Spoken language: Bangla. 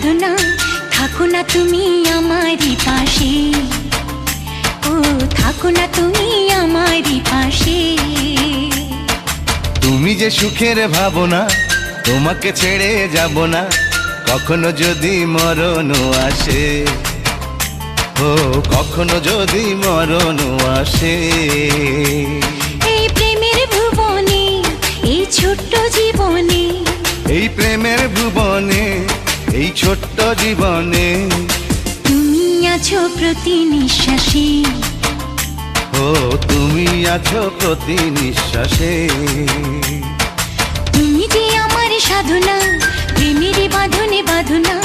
সাধনা, থাকো না তুমি আমারই পাশে, ও থাকো না তুমি আমারই পাশে। তুমি যে সুখের ভাবনা, তোমাকে ছেড়ে যাব না, কখনো যদি মরণ আসে, ও কখনো যদি মরণ আসে। এই প্রেমের ভুবনে, এই ছোট্ট জীবনে, এই প্রেমের ভুবনে, এই ছোট্ট জীবনে, তুমি আছো প্রতি নিঃশ্বাসে, ও তুমি আছো প্রতি নিঃশ্বাসে। তুমি যে আমার সাধনা, প্রেমের বাঁধনে বাঁধনা।